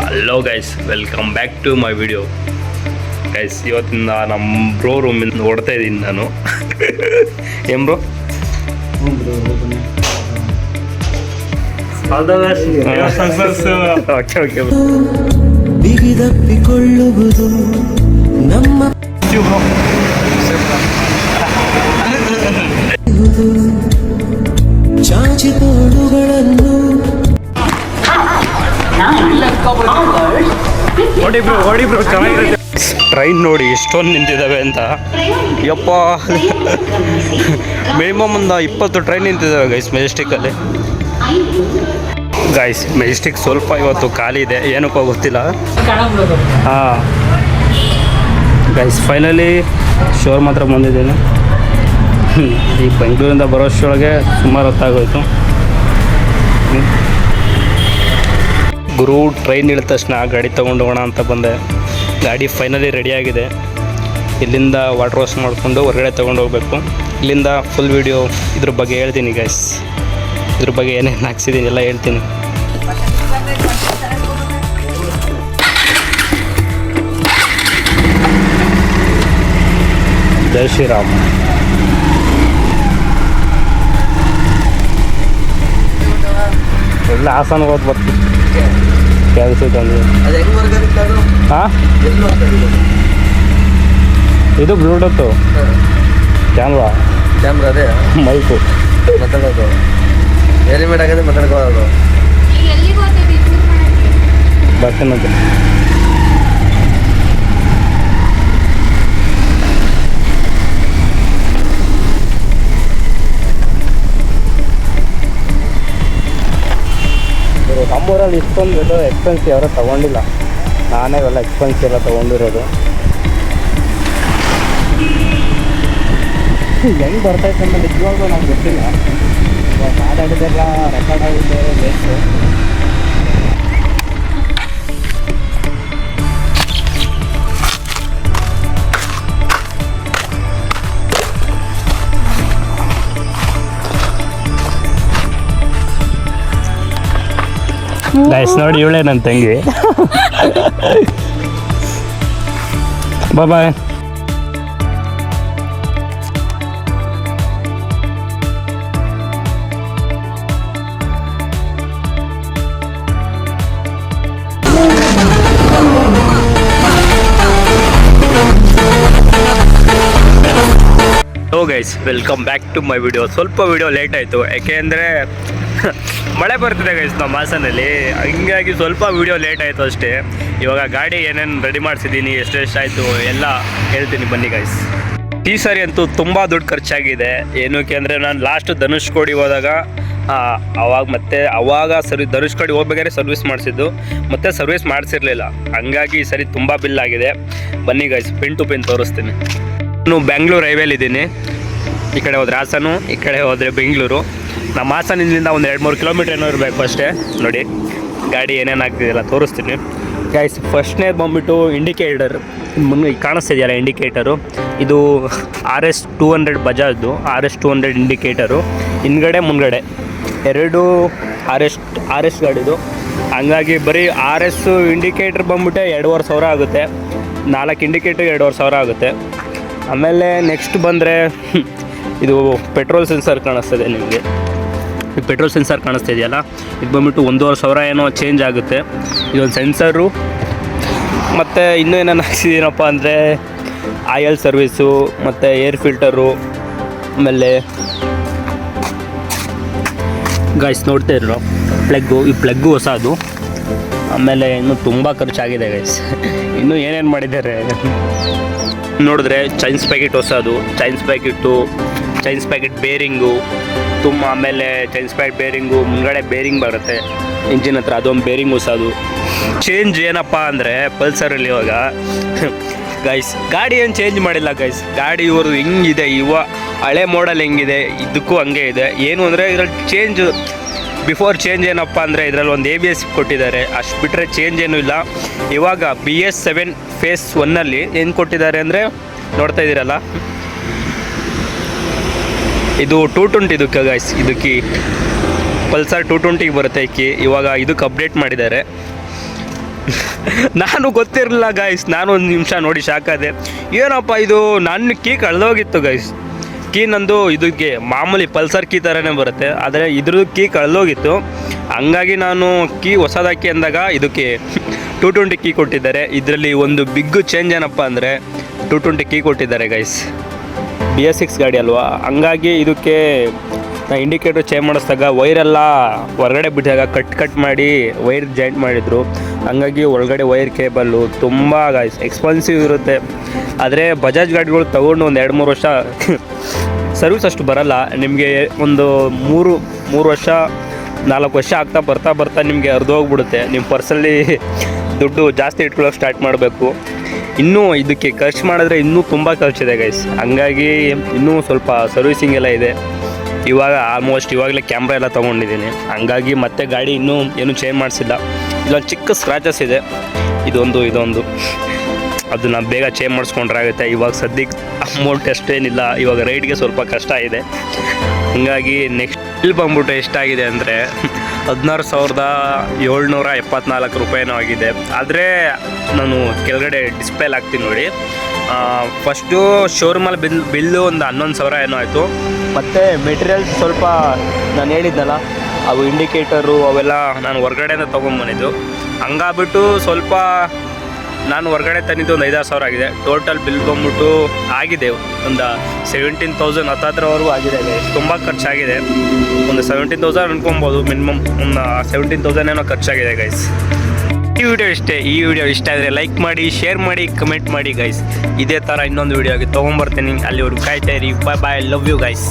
Hello guys, welcome back to my video. Guys, ಇವತ್ತಿನ ನಮ್ಮ bro ರೂಮಿಂದ ಓಡ್ತಾ ಇದ್ದೀನಿ ನಾನು. ಏನ್ ಬ್ರೋ? ಬಿಗಿದಪ್ಪಿಕೊಳ್ಳುವುದು ನಮ್ಮ ಚಾಚಿತೋಡುಗಳನ್ನು ಟ್ರೈನ್ ನೋಡಿ ಎಷ್ಟೊಂದು ನಿಂತಿದ್ದಾವೆ ಅಂತ. ಯಪ್ಪ, ಮಿನಿಮಮ್ ಒಂದು 20 ಟ್ರೈನ್ ನಿಂತಿದ್ದಾವೆ ಗೈಸ್ ಮೆಜೆಸ್ಟಿಕ್ಕಲ್ಲಿ. ಗೈಸ್, ಮೆಜೆಸ್ಟಿಕ್ ಸ್ವಲ್ಪ ಇವತ್ತು ಖಾಲಿ ಇದೆ, ಏನಕ್ಕೋ ಗೊತ್ತಿಲ್ಲ. ಹಾಂ ಗೈಸ್, ಫೈನಲಿ ಶೋರ್ ಮಾತ್ರ ಬಂದಿದ್ದೇನೆ. ಈ ಬೆಂಗಳೂರಿಂದ ಬರೋಷ್ಟರೊಳಗೆ ಸುಮಾರು ಹೊತ್ತಾಗೋಯ್ತು. ಗುರು ಟ್ರೈನ್ ಇಳಿದ ತಕ್ಷಣ ಗಾಡಿ ತೊಗೊಂಡು ಹೋಗೋಣ ಅಂತ ಬಂದೆ. ಗಾಡಿ ಫೈನಲಿ ರೆಡಿಯಾಗಿದೆ. ಇಲ್ಲಿಂದ ವಾಟರ್ ವಾಶ್ ಮಾಡಿಕೊಂಡು ಹೊರಗಡೆ ತೊಗೊಂಡು ಹೋಗಬೇಕು. ಇಲ್ಲಿಂದ ಫುಲ್ ವೀಡಿಯೋ ಇದ್ರ ಬಗ್ಗೆ ಹೇಳ್ತೀನಿ ಗೈಸ್. ಇದ್ರ ಬಗ್ಗೆ ಏನೇನು ಹಾಕ್ಸಿದ್ದೀನಿ ಎಲ್ಲ ಹೇಳ್ತೀನಿ. ಜೈ ಶ್ರೀರಾಮ್. ಎಲ್ಲ ಹಾಸನ ಹೋದ್ ಬರ್ತೀವಿ ಕೆಲಸ ತಂದು. ಹಾಂ, ಇದು ಬ್ಲೂಟೂತು ಕ್ಯಾಮ್ರಾ ಅದೇ ಮೈಕು ಮಾತಾಡೋದು ರೆಡಿಮೇಡ್ ಆಗದೆ ಮಾತಾಡ್ಕೊಳ್ಳೋದು. ಬರ್ತೀನಂತೆ. ನಮ್ಮೂರಲ್ಲಿ ಇಷ್ಟೊಂದು ಎಕ್ಸ್ಪೆನ್ಸಿವ್ ಯಾರೂ ತೊಗೊಂಡಿಲ್ಲ. ನಾನೇ ಇವೆಲ್ಲ ಎಕ್ಸ್ಪೆನ್ಸಿವ್ ಎಲ್ಲ ತೊಗೊಂಡಿರೋದು. ಹೆಂಗೆ ಬರ್ತೈತೆ ಅಂತ ನಿಜವಾಗ್ಲೂ ನಮ್ಗೆ ಗೊತ್ತಿಲ್ಲ. ಮಾತಾಡಿದೆಲ್ಲ ರೆಕಾರ್ಡ್ ಆಗಿದೆ ಬೇಕು. ಗೈಸ್ ನೋಡಿ, ಇವಳೇ ನನ್ನ ತಂಗಿ. Bye. Hello guys, welcome back to my video. ಸ್ವಲ್ಪ ವಿಡಿಯೋ ಲೇಟ್ ಆಯಿತು, ಯಾಕೆಂದರೆ ಮಳೆ ಬರ್ತಿದೆ ಗೈಸ್ ನಮ್ಮ ಹಾಸನಲ್ಲಿ. ಹಂಗಾಗಿ ಸ್ವಲ್ಪ ವಿಡಿಯೋ ಲೇಟ್ ಆಯಿತು ಅಷ್ಟೇ. ಇವಾಗ ಗಾಡಿ ಏನೇನು ರೆಡಿ ಮಾಡಿಸಿದ್ದೀನಿ, ಎಷ್ಟೆಷ್ಟಾಯಿತು ಎಲ್ಲ ಹೇಳ್ತೀನಿ ಬನ್ನಿ ಗೈಸ್. ಈ ಸಾರಿ ಅಂತೂ ತುಂಬ ದುಡ್ಡು ಖರ್ಚಾಗಿದೆ. ಏನಕ್ಕೆ ಅಂದರೆ ನಾನು ಲಾಸ್ಟ್ ಧನುಷ್ಕೋಡಿ ಹೋದಾಗ ಅವಾಗ ಧನುಷ್ಕೋಡಿ ಹೋಗ್ಬೇಕಾದ್ರೆ ಸರ್ವಿಸ್ ಮಾಡಿಸಿದ್ದು, ಮತ್ತು ಸರ್ವಿಸ್ ಮಾಡಿಸಿರ್ಲಿಲ್ಲ. ಹಂಗಾಗಿ ಈ ಸರಿ ತುಂಬ ಬಿಲ್ ಆಗಿದೆ. ಬನ್ನಿ ಗೈಸ್, ಪಿನ್ ಟು ಪಿನ್ ತೋರಿಸ್ತೀನಿ. ನಾನು ಬ್ಯಾಂಗ್ಳೂರು ಹೈವೇಲಿದ್ದೀನಿ. ಈ ಕಡೆ ಹೋದರೆ ಹಾಸನು, ಈ ಕಡೆ ಹೋದರೆ ಬೆಂಗಳೂರು. ನಮ್ಮ ಹಾಸನಿಂದ ಒಂದು 2-3 ಕಿಲೋಮೀಟ್ರ್ ಏನೋ ಇರಬೇಕು ಅಷ್ಟೇ. ನೋಡಿ ಗಾಡಿ ಏನೇನು ಆಗ್ತಿದೆಯಲ್ಲ ತೋರಿಸ್ತೀನಿ ಗೈಸ್. ಫಸ್ಟ್ನೇ ಬಂದುಬಿಟ್ಟು ಇಂಡಿಕೇಟರ್ ಮುನ್ನೆ ಕಾಣಿಸ್ತಿದೆಯಲ್ಲ ಇಂಡಿಕೇಟರು. ಇದು RS200 ಬಜಾಜ್ದು RS200 ಇಂಡಿಕೇಟರು. ಹಿಂದ್ಗಡೆ ಮುಂದ್ಗಡೆ ಎರಡು RS ಗಾಡಿದು. ಹಂಗಾಗಿ ಬರೀ RS ಇಂಡಿಕೇಟರ್ ಬಂದ್ಬಿಟ್ಟೆ 2,500 ಆಗುತ್ತೆ. 4 ಇಂಡಿಕೇಟರ್ 2,500 ಆಗುತ್ತೆ. ಆಮೇಲೆ ನೆಕ್ಸ್ಟ್ ಬಂದರೆ ಇದು ಪೆಟ್ರೋಲ್ ಸೆನ್ಸರ್ ಕಾಣಿಸ್ತದೆ ನಿಮಗೆ. ಈ ಪೆಟ್ರೋಲ್ ಸೆನ್ಸರ್ ಕಾಣಿಸ್ತಿದೆಯಲ್ಲ, ಇದು ಬಂದ್ಬಿಟ್ಟು 1,500 ಏನೋ ಚೇಂಜ್ ಆಗುತ್ತೆ. ಇದೊಂದು ಸೆನ್ಸರು. ಮತ್ತು ಇನ್ನೂ ಏನೇನು ಹಾಕ್ಸಿದ್ದೀನಪ್ಪ ಅಂದರೆ ಆಯಿಲ್ ಸರ್ವೀಸು, ಮತ್ತು ಏರ್ ಫಿಲ್ಟರು, ಆಮೇಲೆ ಗೈಸ್ ನೋಡ್ತಾ ಇರೋ ಈ ಪ್ಲಗ್ಗು ಹೊಸದು. ಆಮೇಲೆ ಇನ್ನೂ ತುಂಬ ಖರ್ಚಾಗಿದೆ ಗೈಸ್. ಇನ್ನೂ ಏನೇನು ಮಾಡಿದ್ದಾರೆ ನೋಡಿದ್ರೆ ಚೈನ್ಸ್ ಪ್ಯಾಕೆಟ್ ಹೊಸದು, ಚೈನ್ಸ್ ಪ್ಯಾಕೆಟ್ ಬೇರಿಂಗು ತುಂಬ. ಆಮೇಲೆ ಚೈನ್ಸ್ ಪ್ಯಾಕೆಟ್ ಬೇರಿಂಗು ಮುಂಗಡೆ ಬೇರಿಂಗ್ ಬರುತ್ತೆ ಇಂಜಿನ್ ಹತ್ರ, ಅದೊಂದು ಬೇರಿಂಗ್ ಹೊಸದು. ಚೇಂಜ್ ಏನಪ್ಪ ಅಂದರೆ ಪಲ್ಸರಲ್ಲಿ ಇವಾಗ ಗೈಸ್ ಗಾಡಿ ಏನು ಚೇಂಜ್ ಮಾಡಿಲ್ಲ ಗೈಸ್. ಗಾಡಿ ಇವ್ರದ್ದು ಹಿಂಗಿದೆ, ಹಳೆ ಮಾಡಲ್ ಹೆಂಗಿದೆ ಇದಕ್ಕೂ ಹಂಗೆ ಇದೆ. ಏನು ಅಂದರೆ ಇದರಲ್ಲಿ ಬಿಫೋರ್ ಚೇಂಜ್ ಏನಪ್ಪ ಅಂದರೆ ಇದರಲ್ಲಿ ಒಂದು ABS ಕೊಟ್ಟಿದ್ದಾರೆ, ಅಷ್ಟು ಬಿಟ್ಟರೆ ಚೇಂಜ್ ಏನೂ ಇಲ್ಲ. ಇವಾಗ BS7 ಫೇಸ್ 1ನಲ್ಲಿ ಏನು ಕೊಟ್ಟಿದ್ದಾರೆ ಅಂದರೆ ನೋಡ್ತಾ ಇದ್ದೀರಲ್ಲ, ಇದು 220 ಇದಕ್ಕೆ ಗೈಸ್. ಇದಕ್ಕೆ ಪಲ್ಸರ್ 220 ಬರುತ್ತೆ ಇವಾಗ ಇದಕ್ಕೆ ಅಪ್ಡೇಟ್ ಮಾಡಿದ್ದಾರೆ. ನಾನು ಗೊತ್ತಿರಲಿಲ್ಲ ಗೈಸ್. ನಾನು ಒಂದು ನಿಮಿಷ ನೋಡಿ ಶಾಕಾದೆ. ಏನಪ್ಪ ಇದು, ನನ್ನ ಕೀ ಕಳೆದೋಗಿತ್ತು ಗೈಸ್. ಕೀ ನಂದು ಇದಕ್ಕೆ ಮಾಮೂಲಿ ಪಲ್ಸರ್ ಕೀ ಥರನೇ ಬರುತ್ತೆ, ಆದರೆ ಇದ್ರದ್ದು ಕೀ ಕಳೆದೋಗಿತ್ತು. ಹಂಗಾಗಿ ನಾನು ಕೀ ಹೊಸದಾಕಿ ಅಂದಾಗ ಇದಕ್ಕೆ 220 ಕೀ ಕೊಟ್ಟಿದ್ದಾರೆ. ಇದರಲ್ಲಿ ಒಂದು ಬಿಗ್ಗು ಚೇಂಜ್ ಏನಪ್ಪ ಅಂದರೆ 220 ಕೀ ಕೊಟ್ಟಿದ್ದಾರೆ ಗೈಸ್. BS6 ಗಾಡಿ ಅಲ್ವಾ, ಹಂಗಾಗಿ ಇದಕ್ಕೆ ನಾ ಇಂಡಿಕೇಟರ್ ಚೇಂಜ್ ಮಾಡಿಸಿದಾಗ ವೈರೆಲ್ಲ ಹೊರಗಡೆ ಬಿಟ್ಟಾಗ ಕಟ್ ಮಾಡಿ ವೈರ್ ಜಾಯಿಂಟ್ ಮಾಡಿದರು. ಹಂಗಾಗಿ ಒಳಗಡೆ ವೈರ್ ಕೇಬಲ್ಲು ತುಂಬ ಎಕ್ಸ್ಪೆನ್ಸಿವ್ ಇರುತ್ತೆ. ಆದರೆ ಬಜಾಜ್ ಗಾಡಿಗಳು ತೊಗೊಂಡು ಒಂದು 2-3 ವರ್ಷ ಸರ್ವಿಸ್ ಅಷ್ಟು ಬರಲ್ಲ ನಿಮಗೆ. ಒಂದು 3 ವರ್ಷ 4 ವರ್ಷ ಆಗ್ತಾ ಬರ್ತಾ ನಿಮಗೆ ಹೋಗ್ಬಿಡುತ್ತೆ. ನಿಮ್ಮ ಪರ್ಸಲ್ಲಿ ದುಡ್ಡು ಜಾಸ್ತಿ ಇಟ್ಕೊಳ್ಳೋಕೆ ಸ್ಟಾರ್ಟ್ ಮಾಡಬೇಕು. ಇನ್ನೂ ಇದಕ್ಕೆ ಖರ್ಚು ಮಾಡಿದ್ರೆ ಇನ್ನೂ ತುಂಬ ಖರ್ಚಿದೆ ಗೈಸ್. ಹಂಗಾಗಿ ಇನ್ನೂ ಸ್ವಲ್ಪ ಸರ್ವಿಸಿಂಗ್ ಎಲ್ಲ ಇದೆ. ಇವಾಗಲೇ ಕ್ಯಾಮ್ರಾ ಎಲ್ಲ ತೊಗೊಂಡಿದ್ದೀನಿ. ಹಂಗಾಗಿ ಮತ್ತೆ ಗಾಡಿ ಇನ್ನೂ ಏನೂ ಚೇಂಜ್ ಮಾಡಿಸಿಲ್ಲ. ಇಲ್ಲೊಂದು ಚಿಕ್ಕ ಸ್ಕ್ರಾಚಸ್ ಇದೆ, ಇದೊಂದು ಅದನ್ನು ಬೇಗ ಚೇಂಜ್ ಮಾಡಿಸ್ಕೊಂಡ್ರೆ ಆಗುತ್ತೆ. ಇವಾಗ ಸದ್ಯಕ್ಕೆ ಅಮೌಂಟ್ ಅಷ್ಟೇನಿಲ್ಲ, ಇವಾಗ ರೈಡ್ಗೆ ಸ್ವಲ್ಪ ಕಷ್ಟ ಇದೆ. ಹಂಗಾಗಿ ನೆಕ್ಸ್ಟ್ ಬಿಲ್ ಬಂದ್ಬಿಟ್ಟು ಎಷ್ಟಾಗಿದೆ ಅಂದರೆ 16,774 ರೂಪಾಯಿನೂ ಆಗಿದೆ. ಆದರೆ ನಾನು ಕೆಳಗಡೆ ಡಿಸ್ಪ್ಲೇಲಿ ಹಾಕ್ತೀನಿ ನೋಡಿ. ಫಸ್ಟು ಶೋರೂಮಲ್ಲಿ ಬಿಲ್ಲು ಒಂದು 11,000 ಏನೋ ಆಯಿತು. ಮತ್ತು ಮೆಟೀರಿಯಲ್ಸ್ ಸ್ವಲ್ಪ ನಾನು ಹೇಳಿದ್ನಲ್ಲ, ಅವು ಇಂಡಿಕೇಟರು ಅವೆಲ್ಲ ನಾನು ಹೊರಗಡೆಯಿಂದ ತೊಗೊಂಬಂದಿದ್ದು. ಹಂಗಾಗ್ಬಿಟ್ಟು ಸ್ವಲ್ಪ ನಾನು ಹೊರಗಡೆ ತಂದಿದ್ದು ಒಂದು 5,000 ಆಗಿದೆ. ಟೋಟಲ್ ಬಿಲ್ ಬಂದ್ಬಿಟ್ಟು ಆಗಿದೆ ಒಂದು 17,000 ಹತ್ತತ್ರವರೆಗೂ ಆಗಿದೆ. ತುಂಬ ಖರ್ಚಾಗಿದೆ. ಒಂದು 17,000 ಅನ್ಕೊಬೋದು ಮಿನಿಮಮ್. ಒಂದು 17,000 ಏನೋ ಖರ್ಚಾಗಿದೆ ಗೈಸ್. ಈ ವಿಡಿಯೋ ಇಷ್ಟ ಆದರೆ ಲೈಕ್ ಮಾಡಿ, ಶೇರ್ ಮಾಡಿ, ಕಮೆಂಟ್ ಮಾಡಿ ಗೈಸ್. ಇದೇ ಥರ ಇನ್ನೊಂದು ವಿಡಿಯೋಗೆ ತೊಗೊಂಬರ್ತೀನಿ. ಅಲ್ಲಿವರೆಗೂ ಕಾಯ್ತಾ ಇರಿ. ಬಾಯ್, ಲವ್ ಯು ಗೈಸ್.